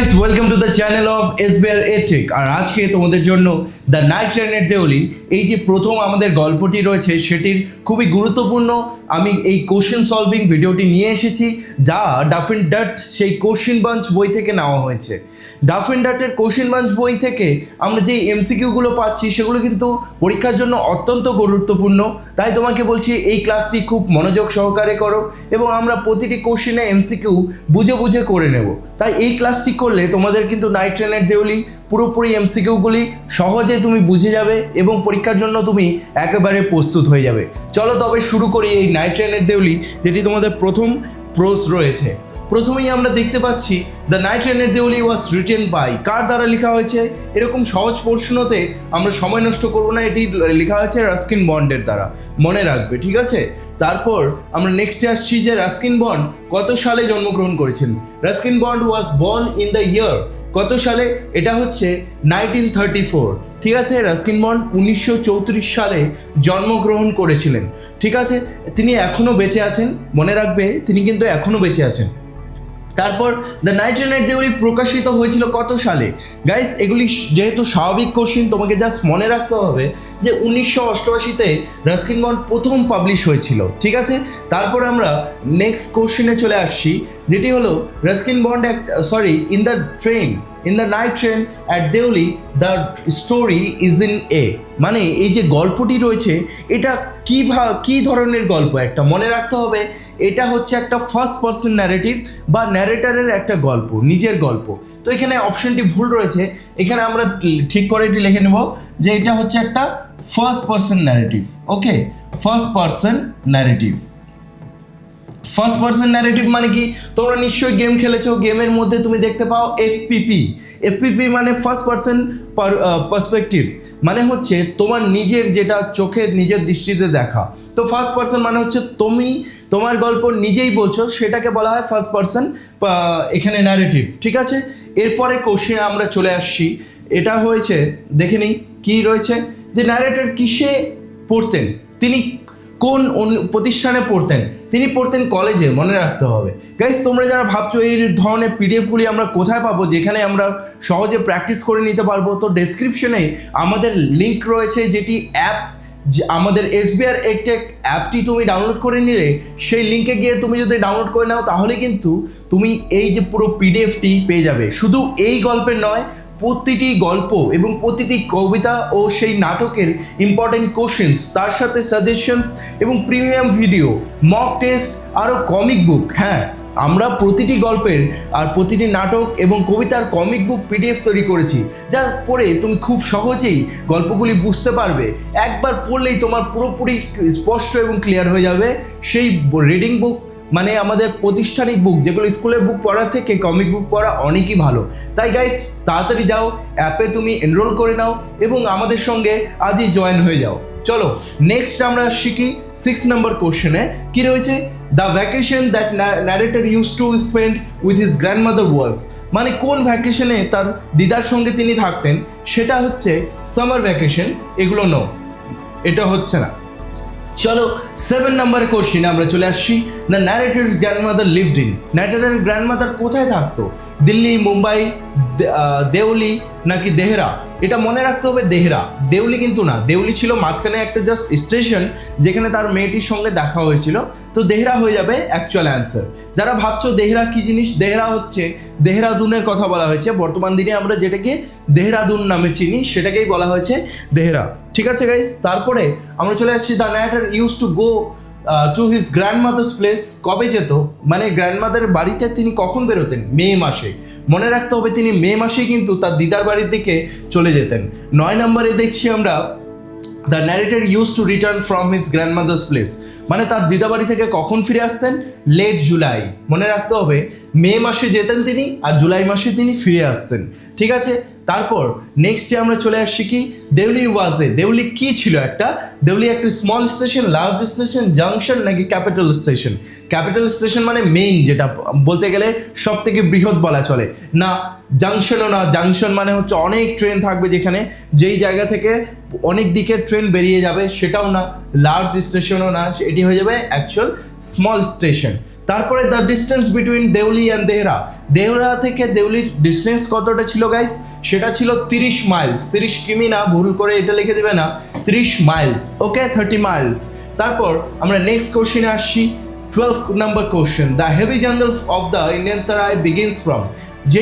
Guys, welcome to the channel of SBR এটেক। আর আজকে তোমাদের জন্য দ্য নাইট ট্রেনের দেউলি এই যে প্রথম আমাদের গল্পটি রয়েছে সেটির খুবই গুরুত্বপূর্ণ আমি এই কোশ্চেন সলভিং ভিডিওটি নিয়ে এসেছি, যা ডাফ এন্ড ডাট সেই কোশ্চেন বাঞ্চ বই থেকে নেওয়া হয়েছে। ডাফ এন্ড ডাটের কোশ্চেন বাঞ্চ বই থেকে আমরা যে এমসিকিউগুলো পাচ্ছি সেগুলো কিন্তু পরীক্ষার জন্য অত্যন্ত গুরুত্বপূর্ণ। তাই তোমাকে বলছি এই ক্লাসটি খুব মনোযোগ সহকারে করো এবং আমরা প্রতিটি কোশ্চেনে এমসিকিউ বুঝে বুঝে করে নেব। তাই এই ক্লাসটি করলে তোমাদের কিন্তু নাইট ট্রেনের দেউলি পুরোপুরি এমসিকিউগুলি সহজে তুমি বুঝে যাবে এবং পরীক্ষার জন্য তুমি একেবারে প্রস্তুত হয়ে যাবে। চলো তবে শুরু করি এই নাইট ট্রেনের দেউলি, যেটি তোমাদের প্রথম প্রশ্ন রয়েছে। প্রথমেই আমরা দেখতে পাচ্ছি দ্য নাইট ট্রেনের দেউলি ওয়াজ রিটেন বাই, কার দ্বারা লেখা হয়েছে? এরকম সহজ প্রশ্নতে আমরা সময় নষ্ট করবো না, এটি লেখা হয়েছে রাস্কিন বন্ডের দ্বারা, মনে রাখবে, ঠিক আছে? তারপর আমরা নেক্সটে আসছি যে রাস্কিন বন্ড কত সালে জন্মগ্রহণ করেছেন। Ruskin bond was born in the year, কত সালে? এটা হচ্ছে 1934, ঠিক আছে? রাস্কিন বন্ড 1934 সালে জন্মগ্রহণ করেছিলেন, ঠিক আছে? তিনি এখনও বেঁচে আছেন, মনে রাখবে তিনি কিন্তু এখনও বেঁচে আছেন। তারপর দ্য নাইট ট্রেনের দেউলি প্রকাশিত হয়েছিল কত সালে? গাইস, এগুলি যেহেতু স্বাভাবিক কোশ্চিন, তোমাকে জাস্ট মনে রাখতে হবে যে 1988-তে রাস্কিন বন্ড প্রথম পাবলিশ হয়েছিল, ঠিক আছে? তারপর আমরা নেক্সট কোশ্চিনে চলে আসছি, যেটি হলো Ruskin Bond in the night train at Deoli the story is in a, মানে এই যে গল্পটি রয়েছে এটা কী ধরনের গল্প? একটা মনে রাখতে হবে এটা হচ্ছে একটা ফার্স্ট পার্সন ন্যারেটিভ বা ন্যারেটারের একটা গল্প, নিজের গল্প। তো এখানে অপশনটি ভুল রয়েছে, এখানে আমরা ঠিক করে এটি লিখে নেব যে এটা হচ্ছে একটা first person narrative. Okay, first person narrative. First person narrative মানে কি? তোমরা নিশ্চয়ই গেম খেলেছো, গেমের মধ্যে তুমি দেখতে পাও এফপিপি মানে ফার্স্ট পার্সন পার্সপেক্টিভ, মানে হচ্ছে তোমার নিজের যেটা চোখের নিজের দৃষ্টিতে দেখা। তো ফার্স্ট পার্সন মানে হচ্ছে তুমি তোমার গল্প নিজেই বলছো, সেটাকে বলা হয় ফার্স্ট পার্সন এখানে ন্যারেটিভ, ঠিক আছে? এরপরে কোশ্চেনে আমরা চলে আসছি, এটা হয়েছে দেখে নিই কী রয়েছে, যে ন্যারেটর কিসে পড়তেন, তিনি কোন প্রতিষ্ঠানে পড়তেন? তিনি পড়তেন কলেজে, মনে রাখতে হবে। গাইস, তোমরা যারা ভাবছো এই ধরনের পিডিএফগুলি আমরা কোথায় পাবো যেখানে আমরা সহজে প্র্যাকটিস করে নিতে পারবো, তো ডেসক্রিপশনে আমাদের লিঙ্ক রয়েছে, যেটি অ্যাপ, আমাদের এসবিআর এটেক অ্যাপটি তুমি ডাউনলোড করে নিলে সেই লিঙ্কে গিয়ে তুমি যদি ডাউনলোড করে নাও তাহলে কিন্তু তুমি এই যে পুরো পিডিএফটি পেয়ে যাবে। শুধু এই গল্পের নয়, প্রতিটি গল্প এবং প্রতিটি কবিতা ও সেই নাটকের ইম্পর্টেন্ট কোশ্চেন্স, তার সাথে সাজেশনস এবং প্রিমিয়াম ভিডিও, মক টেস্ট, আরও কমিক বুক। হ্যাঁ, আমরা প্রতিটি গল্পের আর প্রতিটি নাটক এবং কবিতার কমিক বুক পিডিএফ তৈরি করেছি, যা পড়ে তুমি খুব সহজেই গল্পগুলি বুঝতে পারবে। একবার পড়লেই তোমার পুরোপুরি স্পষ্ট এবং ক্লিয়ার হয়ে যাবে। সেই রিডিং বুক মানে আমাদের প্রাতিষ্ঠানিক বুক, যেগুলো স্কুলের বুক পড়ার থেকে কমিক বুক পড়া অনেকই ভালো। তাই গাইস, তাড়াতাড়ি যাও, অ্যাপে তুমি এনরোল করে নাও এবং আমাদের সঙ্গে আজই জয়েন হয়ে যাও। চলো নেক্সট আমরা শিখি 6 নম্বর কোশ্চেনে কি রয়েছে। The vacation that narrator use to spend with his grandmother was, মানে কোন ভ্যাকেশনে তার দিদার সঙ্গে তিনি থাকতেন? সেটা হচ্ছে সামার ভ্যাকেশন। এগুলো নো, এটা হচ্ছে না। চলো 7 নম্বর কোশ্চেনে আমরা চলে আসছি। The narrator's grandmother lived in, ন্যারেটরের গ্র্যান্ডমাদার কোথায় থাকতো? দিল্লি, মুম্বাই, দেউলি নাকি দেহরা? এটা মনে রাখতে হবে দেহরা, দেউলি কিন্তু না। দেউলি ছিল মাঝখানে একটা জাস্ট স্টেশন যেখানে তার মেয়েটির সঙ্গে দেখা হয়েছিল, তো দেহরা হয়ে যাবে অ্যাকচুয়াল অ্যান্সার। যারা ভাবছো দেহরা কি জিনিস, দেহরা হচ্ছে দেহরাদুনের কথা বলা হয়েছে। বর্তমান দিনে আমরা যেটাকে দেহরাদুন নামে চিনি সেটাকেই বলা হয়েছে দেহরা, ঠিক আছে গাইস? তারপরে আমরা চলে আসছি the narrator use to go to his grandmother's place, কবে যেত? মানে গ্র্যান্ডমাদার বাড়িতে তিনি কখন বেরোতেন? মে মাসে, মনে রাখতে হবে তিনি মে মাসেই কিন্তু তার দিদার বাড়ির দিকে চলে যেতেন। 9 নম্বরে দেখছি আমরা the narrator use to return from his grandmother's place, মানে তার দিদা বাড়ি থেকে কখন ফিরে আসতেন? লেট জুলাই, মনে রাখতে হবে মে মাসে যেতেন তিনি আর জুলাই মাসে তিনি ফিরে আসতেন, ঠিক আছে? তারপর নেক্সটে আমরা চলে আসছি কি, দেউলি ওয়াজে, দেউলি কি ছিল? দেউলি একটা small station, large station, junction নাকি ক্যাপিটাল স্টেশন? ক্যাপিটাল স্টেশন মানে মেইন, যেটা বলতে গেলে সব থেকে বৃহৎ বলা চলে না। জাংশনও না, জাংশন মানে হচ্ছে অনেক ট্রেন থাকবে যেখানে, যেই জায়গা থেকে অনেক দিকের ট্রেন বেরিয়ে যাবে, সেটাও না। লার্জ স্টেশনও না, এটি হয়ে যাবে অ্যাকচুয়াল স্মল স্টেশন। তারপরে the distance between Deoli and Dehra, Dehra থেকে দেউলির ডিস্টেন্স কতটা ছিল গাইস, সেটা ছিল 30 মাইলস, 30 কিমি না, ভুল করে এটা লিখে দেবে না, 30 মাইলস, ওকে 30 মাইলস। তারপর আমরা নেক্সট কোশ্চেনে আসছি, 12 নাম্বার কোশ্চেন, দ্য হেভি জঙ্গল অফ দ্য ইন্ডিয়ান তারাই বিগিনস ফ্রম, যে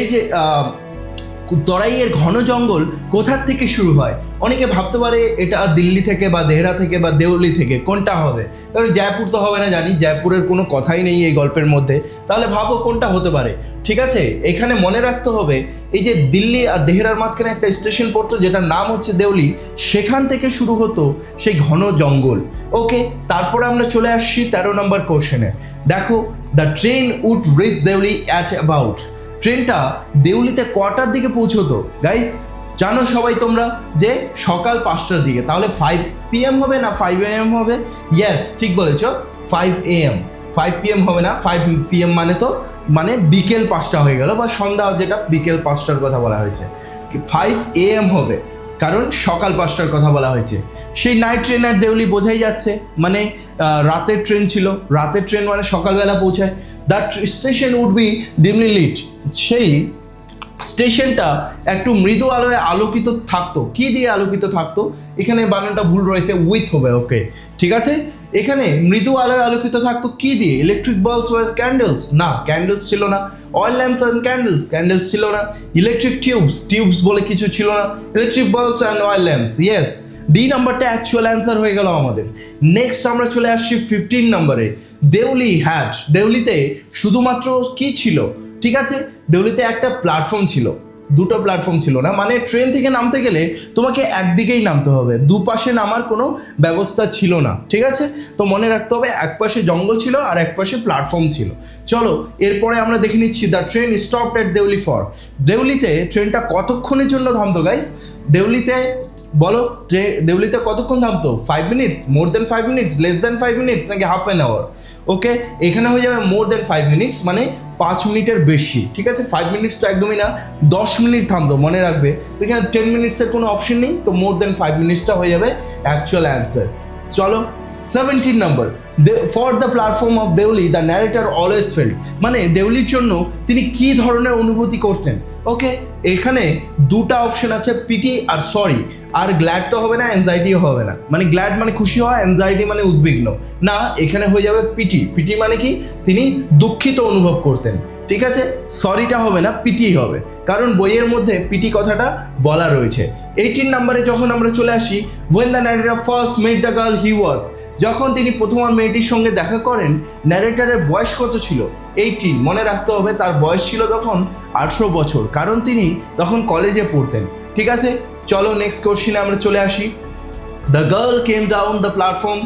তরাইয়ের ঘন জঙ্গল কোথার থেকে শুরু হয়? অনেকে ভাবতে পারে এটা দিল্লি থেকে বা দেহরা থেকে বা দেউলি থেকে, কোনটা হবে? কারণ জয়পুর তো হবে না, জানি জয়পুরের কোনো কথাই নেই এই গল্পের মধ্যে, তাহলে ভাবো কোনটা হতে পারে। ঠিক আছে, এখানে মনে রাখতে হবে এই যে দিল্লি আর দেহরার মাঝখানে একটা স্টেশন পড়তো যেটার নাম হচ্ছে দেউলি, সেখান থেকে শুরু হতো সেই ঘন জঙ্গল। ওকে, তারপরে আমরা চলে আসছি 13 নম্বর কোশ্চেনে। দেখো, the train would reach Deoli at about, ট্রেনটা দেউলিতে কটার দিকে পৌঁছতো গাইস? জানো সবাই তোমরা যে সকাল 5টার দিকে, তাহলে 5 PM হবে না 5 AM হবে? ইয়েস, ঠিক বলেছো, 5 AM, 5 PM হবে না, 5 PM মানে বিকেল 5টা হয়ে গেল, বা সন্ধ্যা, যেটা বিকেল 5টার কথা বলা হয়েছে, 5 AM হবে, কারণ সকাল 5টার কথা বলা হয়েছে। সেই নাইট ট্রেন আর দেউলি বোঝাই যাচ্ছে, মানে রাতের ট্রেন ছিল, রাতের ট্রেন মানে সকালবেলা পৌঁছায়। The station would be dimly lit, সেই স্টেশনটা একটু মৃদু আলোয় আলোকিত থাকতো। কি দিয়ে আলোকিত থাকতো? এখানে বানানটা ভুল রয়েছে, উইথ হবে, ওকে ঠিক আছে। এখানে মৃদু আলোয় আলোকিত থাকতো কি দিয়ে? ইলেকট্রিক বাল্বস ওয়াজ ক্যান্ডেলস, না ক্যান্ডেলস ছিল না। Oil lamps and candles, candles ছিল না। ইলেকট্রিক টিউবস বলে কিছু ছিল না। Electric bulbs and oil lamps, yes, D নাম্বারটা অ্যাকচুয়াল অ্যান্সার হয়ে গেল আমাদের। নেক্সট আমরা চলে আসছি 15 নম্বরে, দেউলি হ্যাড, দেউলিতে শুধুমাত্র কি ছিল? ঠিক আছে, দেউলিতে একটা প্ল্যাটফর্ম ছিল, দুটো প্ল্যাটফর্ম ছিল না, মানে ট্রেন থেকে নামতে গেলে তোমাকে একদিকেই নামতে হবে, দুপাশে নামার কোনো ব্যবস্থা ছিল না। ঠিক আছে, তো মনে রাখতে হবে এক পাশে জঙ্গল ছিল আর এক পাশে প্ল্যাটফর্ম ছিল। চলো এরপরে আমরা দেখে নিচ্ছি, the train stopped at Deoli for, দেউলিতে ট্রেনটা কতক্ষণের জন্য থামতো গাইস? দেউলিতে বলো, যে দেউলিতে কতক্ষণ থামতো? 5 মিনিটস, মোর দেন 5 মিনিটস, লেস দেন 5 মিনিটস, নাকি হাফ অ্যান আওয়ার? ওকে, এখানে হয়ে যাবে মোর দেন 5 মিনিটস, মানে 5 মিনিটের বেশি। ঠিক আছে, 5 মিনিটস তো একদমই না, 10 মিনিট থামতো, মনে রাখবে। তো এখানে 10 মিনিটসের কোনো অপশন নেই, তো মোর দেন 5 মিনিটসটা হয়ে যাবে অ্যাকচুয়াল অ্যান্সার। চলো 17 number, for the platform of Deoli the narrator always felt, মানে দেউলির জন্য তিনি কি ধরনের অনুভূতি করতেন? ওকে, এখানে দুটা অপশন আছে, পিটি আর সরি। আর গ্ল্যাড তো হবে না, অ্যাংজাইটিও হবে না, মানে গ্ল্যাড মানে খুশি হওয়া, অ্যাংজাইটি মানে উদ্বিগ্ন না, এখানে হয়ে যাবে পিটি। পিটি মানে কি? তিনি দুঃখিত অনুভব করতেন। ঠিক আছে, সরিটা হবে না, পিটি হবে, কারণ বইয়ের মধ্যে পিটি কথাটা বলা রয়েছে। 18 নম্বরে যখন আমরা চলে আসি, when the narrator first met the girl he was, যখন তিনি প্রথম মেয়েটির সঙ্গে দেখা করেন, ন্যারেটারের বয়স কত ছিল? 18, মনে রাখতে হবে তার বয়স ছিল তখন 18 বছর, কারণ তিনি তখন কলেজে পড়তেন। ঠিক আছে, চলো নেক্সট কোশ্চেনে আমরা চলে আসি। The girl came down the platform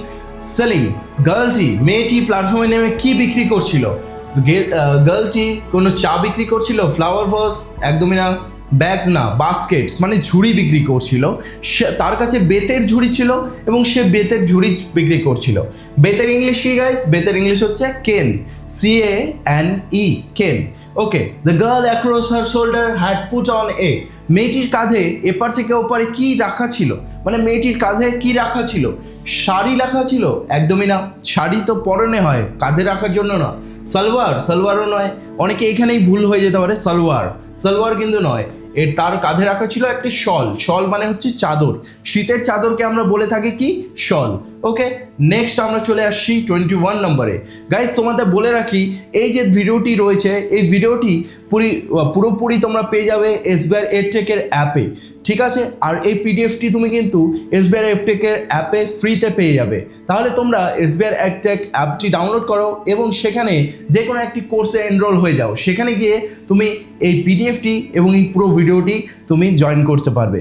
selling, গার্লটি, মেয়েটি প্ল্যাটফর্মে নেমে কি বিক্রি করছিল? গার্লটি কোনো চা বিক্রি করছিল? ফ্লাওয়ার ভাস, একদমই না। ব্যাগস না, বাস্কেটস মানে ঝুড়ি বিক্রি করছিল। তার কাছে বেতের ঝুড়ি ছিল এবং সে বেতের ঝুড়ি বিক্রি করছিল। বেতের ইংলিশ কি গাইস? বেতের ইংলিশ হচ্ছে cane, CANE, cane. Okay, the girl across her shoulder had put on a, মেয়েটির কাঁধে এপার থেকে ওপারে কি রাখা ছিল? মানে মেয়েটির কাঁধে কি রাখা ছিল? শাড়ি রাখা ছিল? একদমই না, শাড়ি তো পরনে হয়, কাঁধে রাখার জন্য না। সালোয়ারও নয়, অনেকে এখানেই ভুল হয়ে যেতে পারে, সালোয়ার কিন্তু নয়, তার কাঁধে রাখা ছিল একটি শল মানে হচ্ছে চাদর, শীতের চাদরকে আমরা বলে থাকি কি? শল। ওকে, নেক্সট আমরা চলে আসছি 21 নম্বরে। গাইস তোমাদের বলে রাখি, এই যে ভিডিওটি রয়েছে, এই ভিডিওটি পুরোপুরি তোমরা পেয়ে যাবে SBI EdTech-এর অ্যাপে। ঠিক আছে, আর এই পিডিএফটি তুমি কিন্তু SBI EdTech-এর অ্যাপে ফ্রিতে পেয়ে যাবে। তাহলে তোমরা SBI EdTech অ্যাপটি ডাউনলোড করো এবং সেখানে যে কোনো একটি কোর্সে এনরোল হয়ে যাও, সেখানে গিয়ে তুমি এই পিডিএফটি এবং এই পুরো ভিডিওটি তুমি জয়েন করতে পারবে।